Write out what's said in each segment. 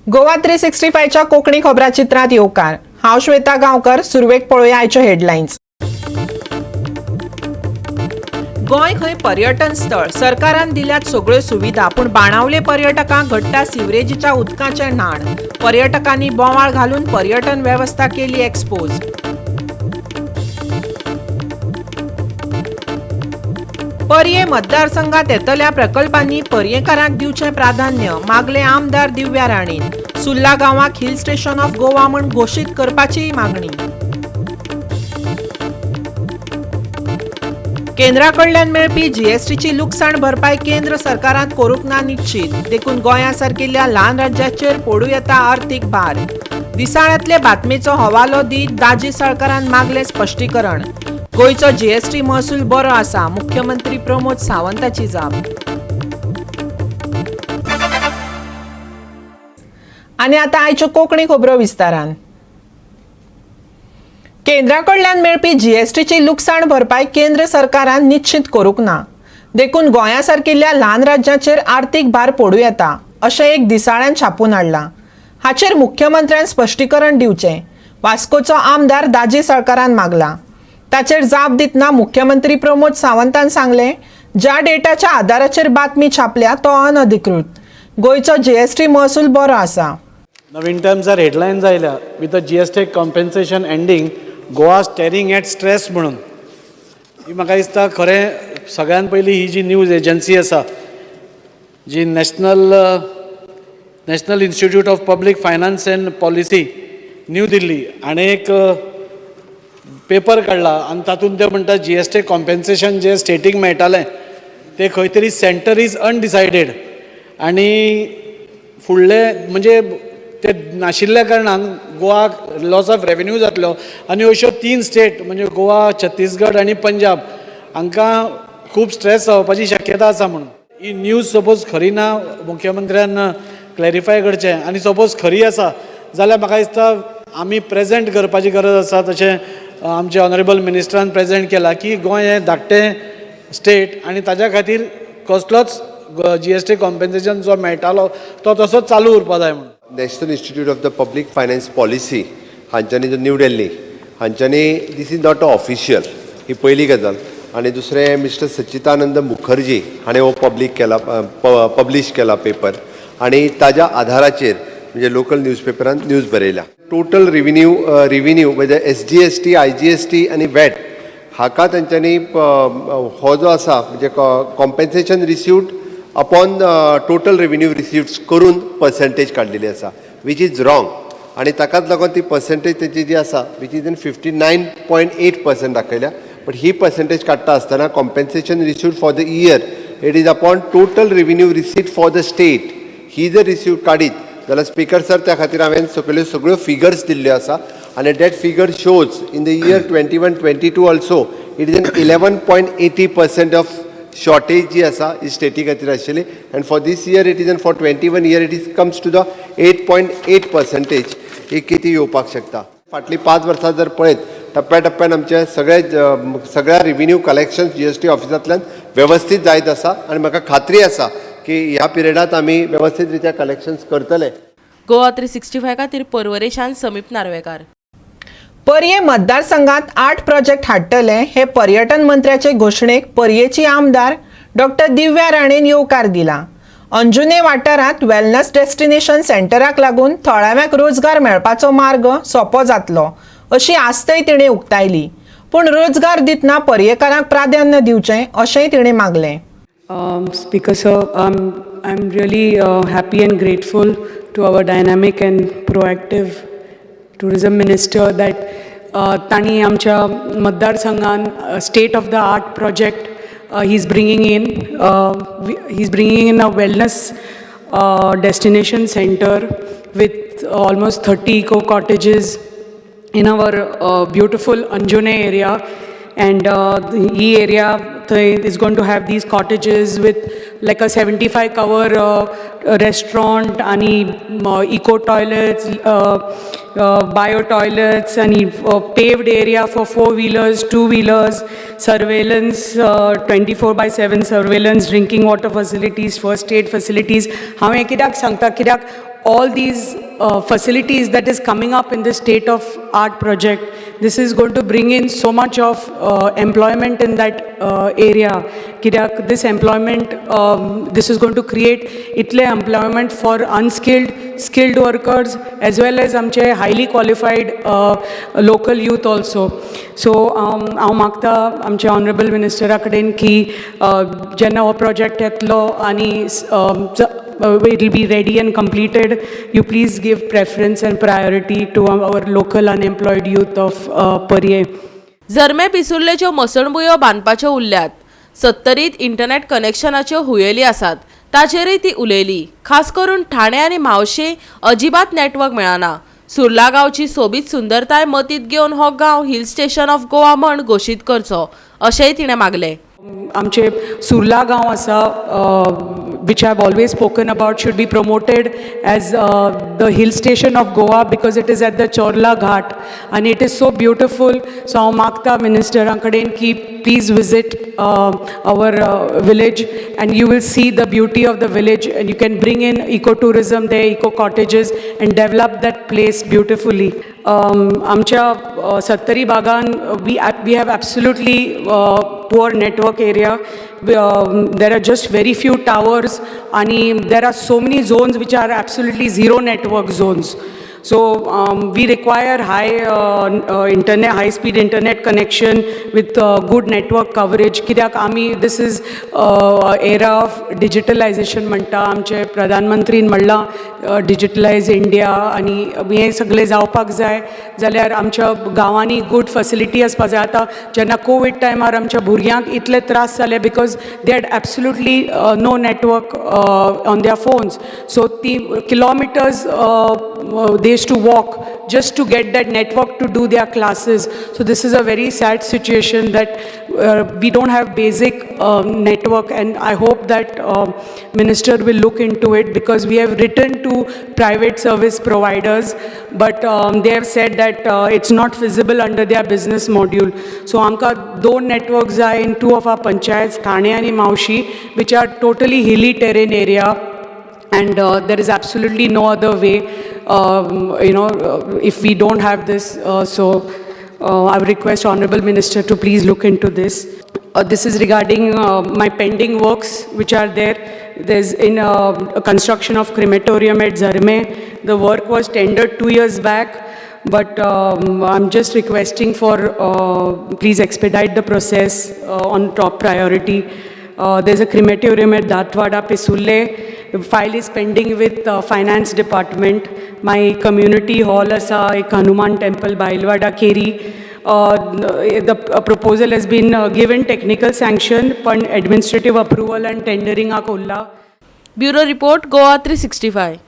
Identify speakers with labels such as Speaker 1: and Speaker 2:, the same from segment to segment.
Speaker 1: गोवा 365 च्या कोकणी खबराचित्रात येवकार। हांव श्वेता गांवकर। सुरवेक पळोवया आयच्यो हेडलायन्स। गोंय खंय पर्यटन स्थळ, सरकारान दिल्यात सगळ्यो सुविधा, पूण बाणावले पर्यटकांक घडटा सिवरेजीच्या उदकाचें न्हाण। पर्यटकांनी बोवाळ घालून पर्यटन वेवस्था केली एक्सपोज। पर्ये मतदारसंघात येतल्या प्रकल्पांनी पर्येकारांक दिवचें प्राधान्य, मागले आमदार दिव्या राणीन। सुर्ला गांवाक हिल स्टेशन ऑफ गोवा म्हूण घोशीत करपाची मागणी। केंद्रा कडल्यान मेळपी जीएसटीची लुकसाण भरपाय केंद्र सरकारांत करूंक ना निश्चित, देखून गोंयासारकिल्ल्या ल्हान राज्याचेर पडूं येता आर्थीक भार। दिसाळ्यांतले बातमेचो हवालो दीत दाजी साळकारान मागले स्पश्टीकरण। गोंयचो जीएसटी महसूल बरो आसा, मुख्यमंत्री प्रमोद सावंताची जाप। आनी आतां आयच्यो कोंकणी खबरो विस्तारान। केंद्रा कडल्यान मेळपी जीएसटीची लुकसाण भरपाय केंद्र सरकारान निश्चित करूंक ना, देखून गोंयासारकिल्ल्या ल्हान राज्याचेर आर्थीक भार पडूं येता, अशें एक दिसाळ्यान छापून हाडलां। हाचेर मुख्यमंत्र्यान स्पश्टीकरण दिवचें, वास्कोचो आमदार दाजी साळकारान मागला। ताचेर जाप दितना मुख्यमंत्री प्रमोद सावंतान सांगलें, ज्या डेटाच्या आधाराचेर बातमी छापल्या तो अनधिकृत। गोंयचो जीएसटी महसूल बरो आसा।
Speaker 2: नवीन टायम्सार हेडलायन्स आयल्या with the GST compensation ending Goa staring at stress म्हणून। ही म्हाका दिसता खरें सगळ्यान पयलीं ही जी न्यूज एजन्सी आसा, जी national institute of public finance and policy new Delhi हाणें एक पेपर काडला आनी तातूंत ते म्हणटा जीएसटी कॉम्पेन्सेशन जे स्टेटीक मेळटालें ते खंय तरी सेंटर इज अनडिसायडेड आनी फुडले म्हणजे ते नाशिल्ल्या कारणान गोवाक लॉस ऑफ रेवेन्यू जातलो आनी अश्यो 3 स्टेट म्हणजे गोवा, छत्तीसगड आनी पंजाब हांकां खूब स्ट्रेस जावपाची शक्यता आसा म्हणून। ही न्यूज सपोज खरी ना, मुख्यमंत्र्यान क्लॅरिफाय करचें, आनी सपोज खरी आसा जाल्यार म्हाका दिसता आमी प्रेजेंट करपाची गरज आसा। तशें आमचे ऑनरेबल मिनिस्टरान प्रेजेंट केला की गोंय हें धाकटें स्टेट आनी ताज्या खातीर कसलोच जीएसटी कॉम्पेन्सेशन जो मेळटालो तो तसोच चालू उरपा जाय म्हणून।
Speaker 3: National institute of the public finance policy हांच्यांनी जो न्यू दिल्ली हांच्यांनी दीस इज नॉट ऑफिशियल, ही पयली गजाल। आनी दुसरें मिस्टर सच्चिदानंद मुखर्जी हाणें हो पब्लीश केला पेपर आनी ताज्या आधाराचेर म्हणजे लोकल न्यूजपेपरान न्यूज बरयल्या। टोटल रिव्हेन्यू म्हणजे SGST, IGST आनी वॅट हाका तांच्यांनी हो जो आसा म्हणजे compensation received upon total revenue received करून पर्सेंटेज काडलेली आसा, वीच इज रॉंग। आनी ताकाच लागून ती पर्सेंटेज तेची जी आसा वीच इज इन 59.8% दाखयल्या। बट ही पर्सेंटेज काडटा आसतना compensation received for the year it is upon total revenue received for the state. ही जर रिसिव्ड काडीत जाल्यार स्पीकर सर त्या खातीर हांवें सगळ्यो फिगर्स दिल्ल्यो आसा आनी debt figure shows in the year 21-22 also it is an 11.80% of shortage जी आसा ही स्टेटी खातीर आशिल्ली and for this year it is an for 21 year it is comes to the 8.8%। ही किती येवपाक शकता। फाटलीं 5 वर्सां जर पळयत टप्प्याटप्प्यान आमचे सगळ्या रिव्हेन्यू कलेक्शन जीएसटी ऑफिसांतल्यान वेवस्थीत जायत आसा आनी म्हाका खात्री आसा की ह्या पिरियडात आमी वेवस्थीत रित्या कलेक्शन्स करतले।
Speaker 4: गोवा 365 खातीर पर्वरेशान समीप नार्वेकार।
Speaker 1: पर्ये मतदारसंघात 8 प्रोजेक्ट हाडटले हे पर्यटन मंत्र्याचे घोषणेक पर्येची आमदार डॉक्टर दिव्या राणेन येवकार दिला। अंजुने वाठारांत वेलनेस डेस्टिनेशन सेंटराक लागून थळाव्यांक रोजगार मेळपाचो मार्ग सोपो जातलो अशी आस्तय तिणें उक्तायली, पूण रोजगार दितना पर्येकारांक प्राधान्य दिवचें अशेंय तिणें मागलें।
Speaker 5: Speaker sir, I'm really happy and grateful to our dynamic and proactive tourism minister that tani amcha मतदारसंघान state of the art project he's bringing in. He's bringing in a wellness destination center with almost 30 eco cottages in our beautiful Anjune area. And the area is going to have these cottages with like a 75 cover restaurant, any eco toilets, bio toilets, any paved area for 4-wheelers, 2-wheelers, surveillance, 24/7 surveillance, drinking water facilities, first aid facilities. हांवें कित्याक सांगता कित्याक all these facilities that is coming up in the state of art project, this is going to bring in so much of employment in that area. Kidak this employment, this is going to create itle employment for unskilled, skilled workers as well as amche highly qualified local youth also. So हांव मागता आमचे honourable मिनिस्टरा कडेन की जेन्ना हो project येतलो आनी it will be ready and completed, you please give preference and priority to our local unemployed youth of Parye.
Speaker 4: जरमे पिसुर्लेच्यो मसणबुयो बांदपाच्यो उरल्यात. 70त इंटरनेट कनेक्शनाच्यो हुयेली आसात. ताचेरय ती उलयली. खास करून ठाणे आनी म्हावशे अजिबात नेटवर्क मेळना. सुर्ला गांवची सोबीत सुंदरताय मतींत घेवन हो गांव हिल स्टेशन ऑफ गोवा म्हण घोशीत करचो अशेंय तिणें मागलें.
Speaker 5: आमचे सुर्ला गांव आसा which I've always spoken about should be promoted as the hill station of Goa because it is at the Chorla Ghat and it is so beautiful. So हांव मागता मिनिस्टरां कडेन की please visit our village and you will see the beauty of the village and you can bring in ecotourism there, eco cottages and develop that place beautifully. आमच्या सत्तरी बागान we have absolutely poor network area. There are just very few towers and there are so many zones which are absolutely zero network zones. So we require high speed internet connection with good network coverage. कित्याक आमी this is era of digitalization म्हणटा. आमचे प्रधानमंत्रीन म्हणलां digitalize India आनी हें सगळें जावपाक जाय जाल्यार आमच्या गांवांनी good facility आसपाक जाय. आतां जेन्ना कोविड टायमार आमच्या भुरग्यांक इतले त्रास जाले because they had absolutely no network on their phones. So ती kilometers they used to walk just to get that network to do their classes. So this is a very sad situation that we don't have basic network, and I hope that minister will look into it because we have written to private service providers, but they have said that it's not feasible under their business module. So आमकां दोन networks are in two of our panchayats, Thane and Maushi, which are totally hilly terrain area, and there is absolutely no other way. If we don't have this, so I would request Honorable Minister to please look into this. This is regarding my pending works which are there. There's a construction of crematorium at Zarme. The work was tendered 2 years back, but I'm just requesting for please expedite the process on top priority. There's a crematorium at Datwada, Pesulle. The file is pending with finance department. My community hall asa ek Hanuman temple Bailwada Keri. The proposal has been given technical sanction, but administrative approval and tendering akolla.
Speaker 4: Bureau report Goa 365.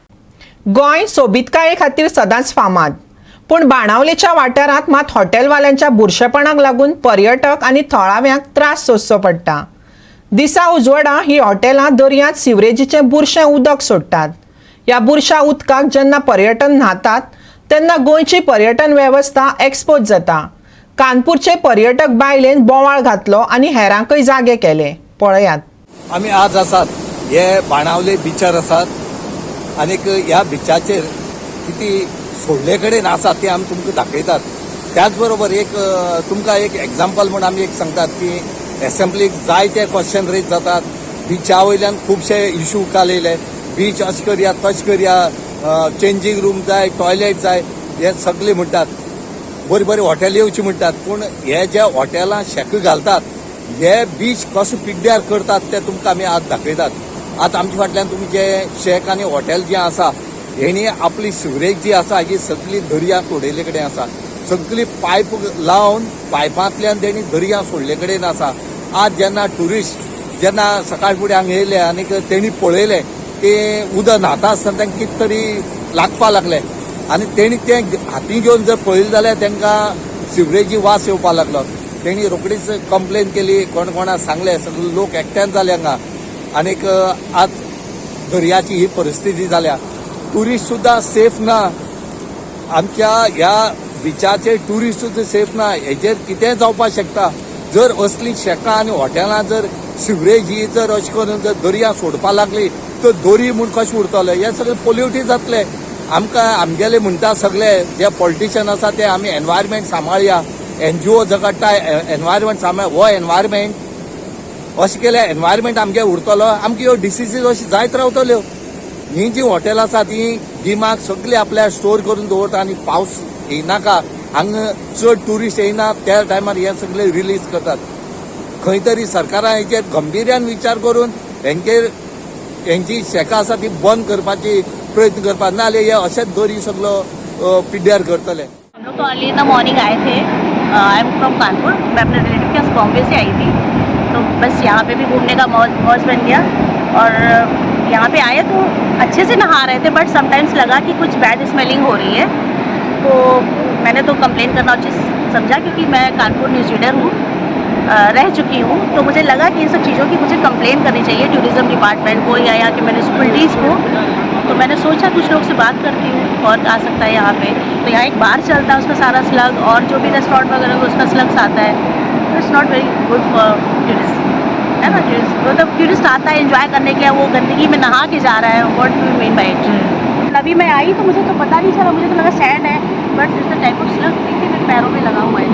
Speaker 1: Goa सोबीतकाये खातीर सदांच फामाद, पूण बाणावलेच्या वाठारांत मात हॉटेलवाल्यांच्या बुरशेपणाक लागून पर्यटक आनी थळाव्यांक त्रास सोंसचो पडटा. दिसा उजवडा ही हॉटेलां दर्यांत सिवरेजीचें बुरशें उदक सोडटात. ह्या बुरशा उदकाक जेन्ना पर्यटन न्हातात तेन्ना गोंयची पर्यटन वेवस्था एक्सपोज जाता. कानपूरचे पर्यटक बायलेन बोवाळ घातलो आनी हेरांकय जागे केले. पळयात.
Speaker 6: आमी आज आसात हे बाणावले बिचार आसात आनीक ह्या बिचाचेर किती सोडले कडेन आसा ते आमी तुमकां दाखयतात. त्याच बरोबर एक तुमकां एक एग्जाम्पल म्हण आमी एक सांगतात की एसेंब्लीक जायते क्वेश्चन रेज जातात. बिचा वयल्यान खुबशे इश्यू काल येयले. बीच अशें करया तशें करया, चेंजींग रूम जाय, टॉयलेट जाय, हे सगळे म्हणटात. बरी बरी हॉटेल येवची म्हणटात, पूण हे जे हॉटेलां शेक घालतात हे बीच कसो पिड्ड्यार करतात ते तुमकां आमी आज दाखयतात. आज आमच्या फाटल्यान तुमी जे शेक आनी हॉटेल जे आसा हेणी आपली सिवरेज जी आसा ही सगळी दर्या सोडयले कडेन आसा. सगळी पायप लावन पायपांतल्यान तेणी दर्या सोडले कडेन आसा. आज जेन्ना ट्युरिस्ट जेन्ना सकाळ फुडें हांगा येयले आनीक तेणी पळयले की उदक न्हाता आसतना तांकां कितें तरी लागपा लागले आनी तेणी तें हाती घेवन जर पळयलें जाल्यार तांकां सिवरेजी वास येवपाक लागलो. तेणी रोखडीच कंप्लेन केली, कोण कोणाक सांगले, सगळे लोक एकठांय जाले हांगा. आनीक आज दर्याची ही परिस्थिती जाल्या. ट्युरिस्ट सुद्दां सेफ ना. आमच्या ह्या बिचाचेर ट्युरिस्ट सुद्दां सेफ ना. हेजेर कितेंय जावपाक शकता. जर असली शेकां आनी हॉटेलां जर सिवरेज ही जर अशें करून जर दर्या सोडपाक लागली फक्त दोरी म्हूण कशें उरतले हे सगळें पोल्युटीव जातले आमकां आमगेले म्हणटा सगळे जे पॉलिटिशियन आसा ते आमी एनवायरमेंट सांबाळया NGO जो काडटा एनवायरमेंट सांबाळ हो एनवायरमेंट अशें केल्यार एनवायरमेंट आमगे उरतलो आमकां ह्यो डिसीजीस अशी जायत रावतल्यो ही जी हॉटेल आसा ती गिमाक सगळी आपल्या स्टोर करून दवरता आनी पावस येयनाका हांगा चड ट्युरिस्ट येयना त्या टायमार हे सगळे रिलीज करतात खंय तरी सरकारान हेचेर गंभीर्यान विचार करून हेंची शेकां आसा ती बंद करपाची प्रयत्न करपा नाजाल्यार हे अशेंच दरी सगळो पिड्ड्यार करतले
Speaker 7: हम लोग तो अर्ली इन द मॉर्निंग आए थे आई एम फ्रॉम कानपुर मैं अपने रिलेटिव के पास बॉम्बे से आई थी तो बस यहाँ पे भी घूमने का मौज बन गया और यहाँ पे आए तो अच्छे से नहा रहे थे बट समटाइम्स लगा कि कुछ बैड स्मेलिंग हो रही है तो मैंने तो कंप्लेन करना उचित समझा क्योंकि मैं कानपुर न्यूज़ रीडर हूँ रह चुकी हूँ तो मुझे लगा कि इन सब चीज़ों की मुझे कंप्लेन करनी चाहिए टूरिज़्म डिपार्टमेंट को या यहाँ के म्यूनिसिपलिटीज़ को तो मैंने सोचा कुछ लोग से बात करती हूँ और आ सकता है यहाँ पे तो यहाँ एक बार चलता है उसका सारा स्लग और जो भी रेस्टोरेंट वगैरह का उसका स्लग्स आता है it's not very good for tourist है ना टूरिस्ट मतलब टूरिस्ट आता है एंजॉय करने के लिए वो गंदगी में नहा के जा रहा है what do you mean by it अभी मैं आई तो मुझे तो पता नहीं चला मुझे तो लगा सैंड है but it's the type of slug देखिए मेरे पैरों में लगा हुआ है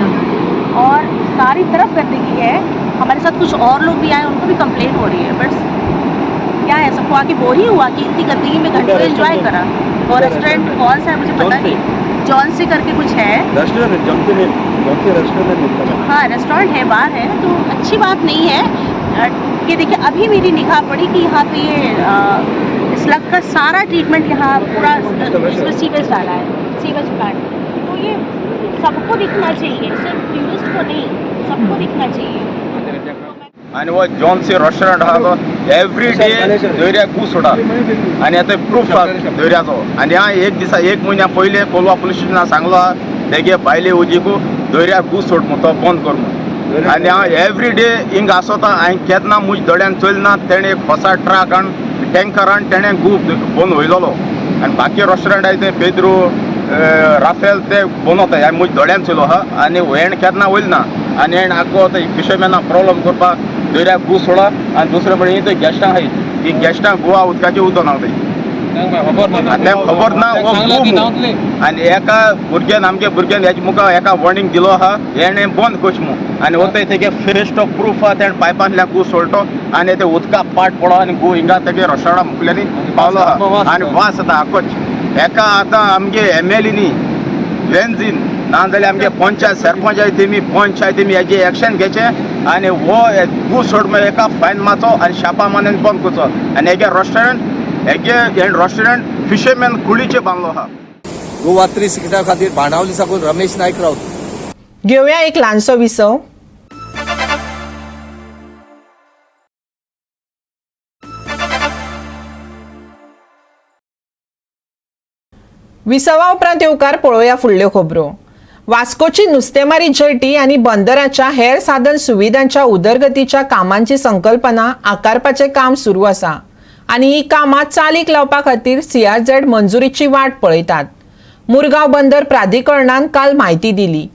Speaker 7: और सारी तरफ गंदगी है हमारे साथ कुछ और लोग भी आए उनको भी कंप्लेन हो रही है बट क्या है सबको आके बोर ही हुआ कि इतनी गंदगी में घंटों एंजॉय करा और रेस्टोरेंट कौन सा है मुझे पता नहीं जॉन से करके कुछ है हाँ रेस्टोरेंट है बार है तो अच्छी बात नहीं है कि देखिए अभी मेरी निगाह पड़ी कि यहाँ पे ये स्लग का सारा ट्रीटमेंट यहाँ पूरा इसमें सीवेज डाला है सीवेज प्लांट तो ये सबको दिखना चाहिए सिर्फ टूरिस्ट को नहीं सबको दिखना चाहिए
Speaker 8: आणि वो जॉनसी रेस्टॉरंट आहा तो एवरी डे दर्याक पूस सोडा आणि आता प्रूफ आहा दर्याचो आणि हांव एक म्हयन्या पयलीं कोलवा पुलीस स्टेशनाक सांगलो आहा तेगे बायले उजीकू दर्याक पूस सोड म्हणून तो बंद कर म्हणून आणि हांव एवरी डे हिंग आसोता हांवें केन्ना म्हज्या दोळ्यान चलना तेणें एक होसा ट्रक आनी टँकरान तेणें खूब बंद वयलोलो आनी बाकी रेस्टॉरंट आहाय ते पेद्रू राफेल ते बनवता हांवें म्हज्या दोळ्यान चलो आहा आनी हेण केन्ना वयल ना आनी हेण आख्खो फिशरमॅनाक प्रॉब्लम करपाक दर्याक पूस सोडा आनी दुसरें म्हणजे थंय गॅस्टां आहाय ती गॅस्टां गोवा उदकाचें उदक ना थंय खबर ना वो खूब आनी एका भुरग्यान आमगे भुरग्यान हेजे मुखार एका वॉर्निंग दिलो आहा हेणें बंद करचें म्हणून आनी वता तेगे फेस्ट ऑफ प्रूफ आहा तेणें पायपांतल्यान कूस सोडतो आनी ते उदकाक पाट पडो आनी गो हिंगा तेगे रेस्टॉरंटा मुखल्यानी पावलो आहा आनी वास येता आख्खोच एका आतां आमगे MLA नी वेन्झीन नाजाल्यार आमगे पंचायत सरपंच आहाय तेमी पंच आहाय तेमी हेजे एक्शन घेवचें आनी हो कूस सोड म्हळ्यार एका फायन मारचो आनी शापा मारून बंद करचो आनी हेगे रेस्टॉरंट फिशरमॅन कुळीचे बांदलो आहा
Speaker 6: गोवा 360 खातीर बाणावली साकून रमेश नायक रावत
Speaker 1: घेऊया एक ल्हानसो विसव विसवा उपरांत येवकार पळोवया फुडल्यो खबरो वास्कोची नुस्तेमारी जेटी आणि बंदराच्या हेर साधन सुविधांच्या उदरगतीच्या कामांची संकल्पना आकारपाचे काम सुरू आसा आणि ही कामां चालीक लावपा खातीर CRZ मंजुरीची वाट पळयतात मुरगांव बंदर प्राधिकरणान काल म्हायती दिली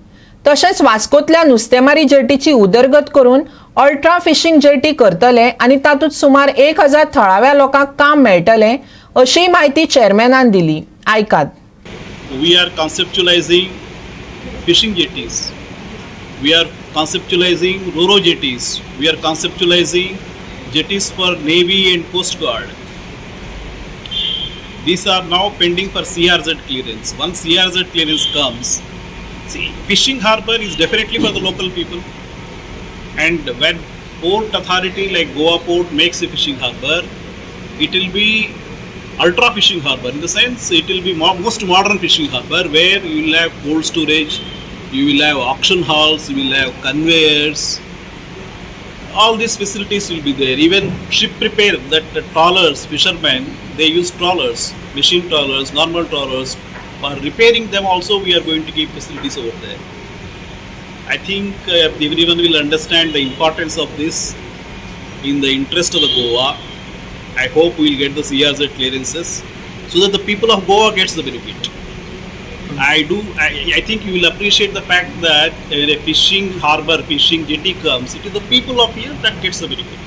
Speaker 1: तशेंच वास्कोतल्या नुस्तेमारी जेटीची उदरगत करून अल्ट्रा फिशिंग जेटी करतले आणि तातूंत सुमार 1000 थळाव्या लोकांक काम मेळटले अशी माहिती चेअरमॅनान दिली आयकात
Speaker 9: We are conceptualizing fishing jetties. We are conceptualizing ro-ro jetties. We are conceptualizing jetties for Navy and Coast Guard. These are now pending for CRZ clearance. Once CRZ clearance comes, see, fishing harbor is definitely for the local people. And when port authority like Goa Port makes a fishing harbor, it will be ultra fishing harbor in the sense it will be most modern fishing harbor where you will have cold storage, you will have auction halls, you will have conveyors, all these facilities will be there. Even ship repair, that the trawlers, fishermen, they use trawlers, machine trawlers, normal trawlers. For repairing them also we are going to keep facilities over there. I think everyone will understand the importance of this in the interest of the Goa. I hope we will get the CRZ clearances so that the people of Goa gets the benefit. I think you will appreciate the fact that when a fishing harbor, fishing jetty comes, it is the people of here that gets the benefit.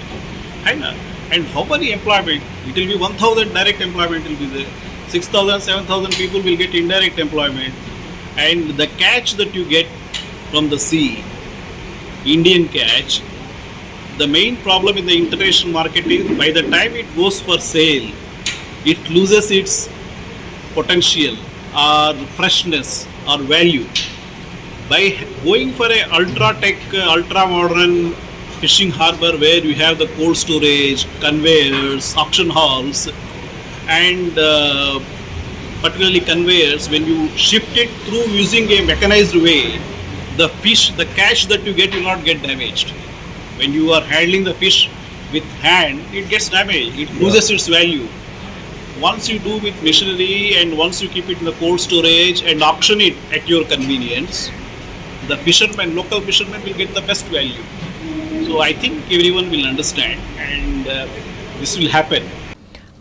Speaker 9: And how many employment? It will be 1,000 direct employment will be there. 6,000, 7,000 people will get indirect employment. And the catch that you get from the sea, Indian catch, the main problem in the international market is by the time it goes for sale, it loses its potential or freshness or value. By going for a ultra tech, ultra modern fishing harbor where you have the cold storage, conveyors, auction halls, and particularly conveyors, when you shift it through using a mechanized way, the fish, the catch that you get will not get damaged. When you are handling the fish with hand, it gets damaged, it loses its value. Once you do with machinery and once you keep it in the cold storage and auction it at your convenience, the fishermen, local fishermen will get the best value. So I think everyone will understand and this will happen.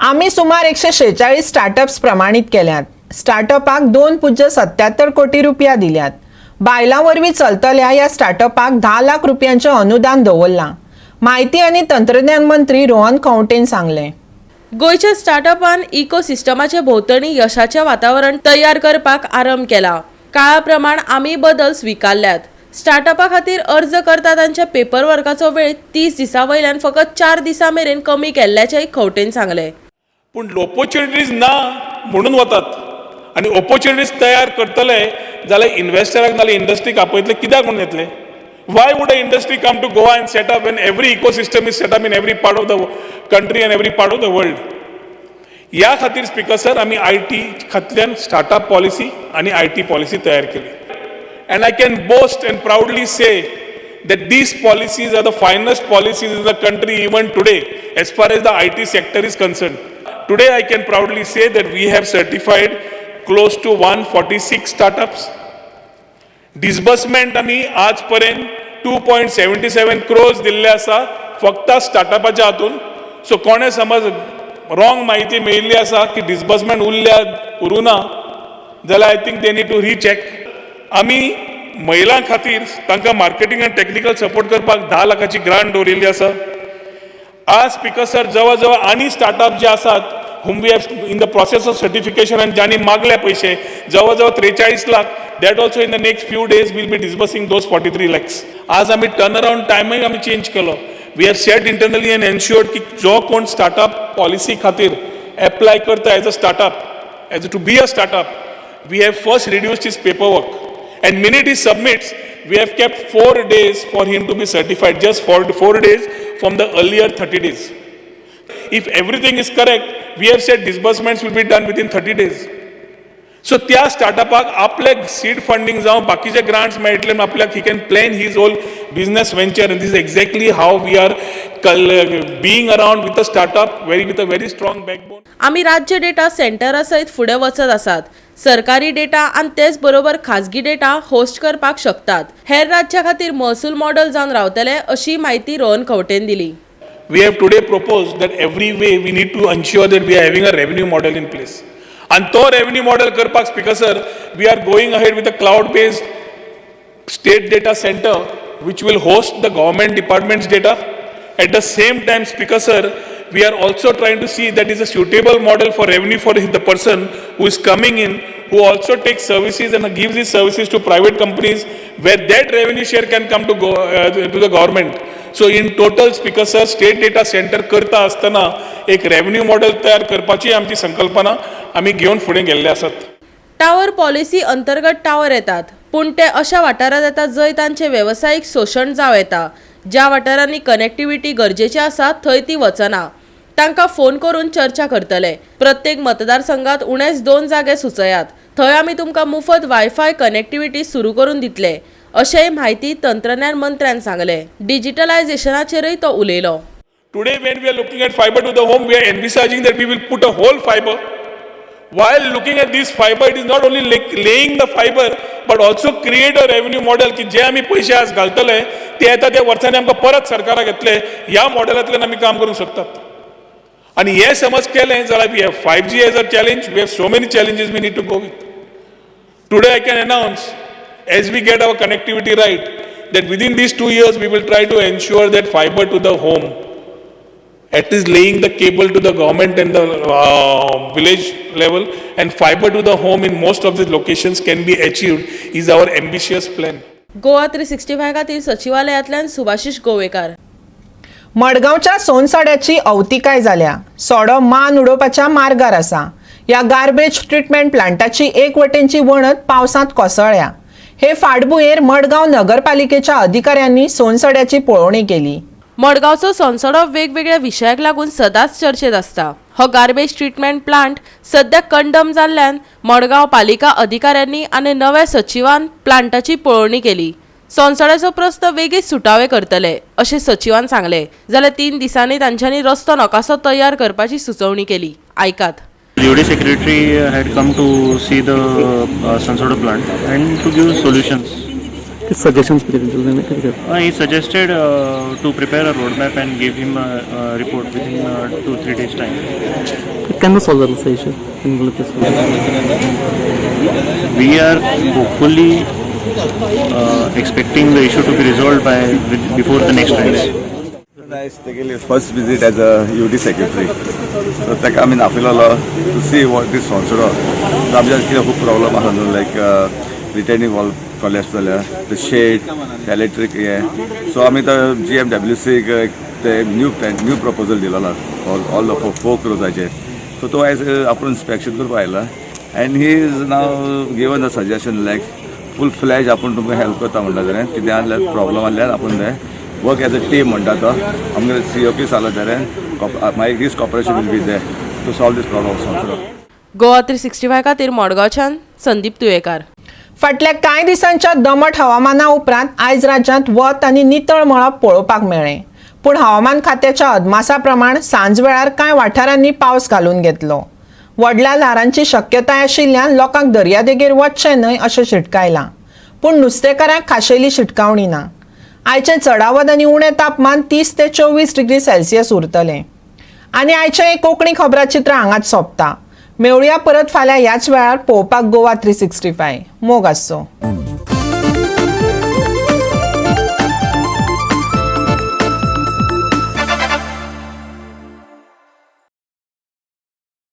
Speaker 1: आम्ही सुमार 146 startups प्रमाणित केल्यात. स्टार्टअपाक 2.77 कोटी रुपया दिल्यात. बायलां वरवीं चलतल्या ह्या स्टार्टअपाक 10 लाख रुपयांचें अनुदान दवरलां. माहिती आनी तंत्रज्ञान मंत्री रोहन खंवटेन सांगलें.
Speaker 4: गोयच्या स्टार्टअपान इकोसिस्टमाचे भोंवतणी यशाचें वातावरण तयार करपाक आरंभ केला. काळा प्रमाण आमी बदल स्विकारल्यात. स्टार्टअपा खातीर अर्ज करता तांच्या पेपर वर्काचो वेळ 30 दिसां वयल्यान फकत 4 दिसां मेरेन कमी केल्ल्याचेंय खंवटेन सांगलें.
Speaker 10: पूण ऑपॉर्च्युनिटीज ना म्हणून वतात आनी ऑपॉर्च्युनिटीज तयार करतले जाल्यार इन्व्हेस्टराक नाल्यार इंडस्ट्रीक आपयतले कित्याक म्हणून येतले. Why would an industry come to Goa and set up when every ecosystem is set up in every part of the country and every part of the world? या खातीर स्पीकर सर आमी IT खात्यान startup policy आनी IT policy तयार केली. And I can boast and proudly say that these policies are the finest policies in the country even today as far as the IT sector is concerned. Today I can proudly say that we have certified close to 146 startups. Disbursement आमी आज पर्यंत 2.77 crores दिल्ले आसा फक्त स्टार्टअपाच्या हातून. So कोणे समज wrong माहिती मेळिल्ली आसा की डिसबर्समेंट उरूना जाल्यार I think they need to recheck. आमी महिलां खातीर तांकां मार्केटिंग आनी टेक्निकल सपोर्ट करपाक 10 लाखाची ग्रांट दवरिल्ली आसा. आज स्पीकर सर जवळ जवळ आनी स्टार्टअप जे आसात whom we have in the process of certification and ज्यांनी मागले पैसे जवळ जवळ 43 lakh, that also in the next few days will be disbursing those 43 lakhs. आज आमी टर्न अराउंड टायमय आमी चेंज केलो. We have said internally and ensured की जो कोण स्टार्टअप पॉलिसी खातीर एप्लाय करता as a startup to be a startup, we have first reduced his paperwork and minute he submits we have kept 4 days for him to be certified, just 4 days from the earlier 30 days. If everything is correct, we have said disbursements will be done within 30 days. So त्या स्टार्टअपाक आपले seed funding जावं बाकीचे grants मेळटले आपल्याक he can plan his whole business venture and this is exactly how we are being around with a startup with a very strong backbone.
Speaker 4: आमी राज्य data सेंटरा सयत फुडें वचत आसात. सरकारी डेटा आनी तेच बरोबर खाजगी डेटा होस्ट करपाक शकतात. हेर राज्या खातीर महसूल मॉडेल जावन रावतले अशी माहिती रोहन खंवटेन दिली.
Speaker 10: We have today proposed that every way we need to ensure that we are having a revenue model in place. And to revenue model करपाक speaker sir, we are going ahead with a cloud-based state data center which will host the government departments data. At the same time, speaker sir, we are also trying to see that is a suitable model for revenue for the person who is coming in, who also takes services and gives these services to private companies where that revenue share can come to the government. So in total, speaker sir, state data center करता असताना एक revenue model तयार करपाची आमची संकल्पना आम्ही घेऊन फुडें गेल्ले आसात.
Speaker 4: टावर पॉलिसी अंतर्गत टावर येतात, पूण ते अशा वाठारांत येतात जंय तांचे वेवसायीक शोशण जावं येता. ज्या वाठारांनी कनेक्टिव्हिटी गरजेची आसा थंय ती वचना. तांकां फोन करून चर्चा करतले. प्रत्येक मतदारसंघात उणेच 2 जागे सुचयात. थंय आमी तुमकां मुफत वायफाय कनेक्टिव्हिटी सुरू करून दितले अशेंय माहिती तंत्रज्ञान मंत्र्यान सांगले. डिजिटलायझेशनाचेरय तो उलयलो.
Speaker 10: Today when we are looking at fiber to the home, we are envisaging that we will put a whole fiber. While looking at this fiber, it is not only laying the fiber, but also create a revenue model की जे आम्ही पैसे आज घालतले ते येता त्या वर्षांनी आमकां परत सरकाराक येतले. ह्या मॉडेलांतल्यान आमी काम करूंक शकतात. आणि हे समज केलें जाल्यार we have 5G as a challenge. We have so many challenges we need to go with. Today I can announce, as we get our connectivity right, that within these 2 years we will try to ensure that fiber to the home at least laying the cable to the government and the village level, and fiber to the home in most of the locations can be achieved is our ambitious plan.
Speaker 4: Goa 365 खातीर सचिवालयांतल्यान सुभाशीश गोवेकार.
Speaker 1: मडगांवच्या सोनसड्याची अवतिकाय जाल्या. सोडो मान उडोवपाच्या मार्गार आसा. ह्या garbage treatment प्लांटाची एक वटेनची वणत पावसांत कोसळ्ळ्या. हे फाटभुंयेर मडगांव नगरपालिकेच्या अधिकाऱ्यांनी सोनसड्याची पळोवणी केली.
Speaker 4: मडगांवचो सोनसडो वेगवेगळ्या विशयाक लागून सदांच चर्चेत आसता. हो गार्बेज ट्रीटमेंट प्लांट सध्या कंडम जाल्ल्यान मडगांव पालिका अधिकाऱ्यांनी आनी नव्या सचिवान प्लांटाची पळोवणी केली. सोनसड्याचो प्रस्न वेगीच सुटावे करतले अशें सचिवान सांगले. जाल्यार 3 दिसांनी तांच्यांनी रस्तो नकासो तयार करपाची सुचोवणी केली. आयकात.
Speaker 11: UD secretary had come to see the Sansoda plant and to give solutions.
Speaker 12: Suggestions
Speaker 11: He suggested to prepare a roadmap and give him a report within 2-3 days time.
Speaker 12: Can we solve this issue?
Speaker 11: We are hopefully expecting the issue to be resolved before the next rains.
Speaker 6: Nice taking his first visit as a UD secretary. So ताका आमी दाखयलो to see what this Sansoda. आमच्या कितें खूब problem आसा न्हू लायक retaining wall collapse जाल्या, the shade, the electric so आमी तो GMWC ते न्यू proposal दिलेला all the 4 crores so तो आयज आपूण इन्स्पेक्शन करपा आयला and he is now given a suggestion like full fledged आपूण तुमकां हेल्प करता म्हणटा जाल्यार कितें आसल्यार प्रॉब्लम आसल्यार आपूण ते वर्क एज अ टीम म्हणटा तो आमगे COP जालो जाल्यार मागीर his cooperation will be there to solve this problem.
Speaker 4: Goa 365 खातीर मडगांवच्यान संदीप तुयेकार.
Speaker 1: फाटल्या कांय दिसांच्या दमट हवामाना उपरांत आयज राज्यांत वत आनी नितळ मळब पळोवपाक मेळ्ळें. पूण हवामान खात्याच्या अदमासा प्रमाण सांज वेळार कांय वाठारांनी पावस घालून घेतलो. व्हडल्या ल्हारांची शक्यताय आशिल्ल्यान लोकांक दर्यादेगेर वचचें न्हय अशें शिटकायलां. पूण नुस्तेकारांक खाशेली शिटकावणी ना. आयचें चडावत आनी उणें तापमान 30 ते 24 डिग्री सेल्सियस उरतलें. आनी आयचें एक कोंकणी खबराचित्र हांगाच सोंपता. मेळुया परत फाल्यां ह्याच वेळार पळोवपाक गोवा 365. मोग आसचो.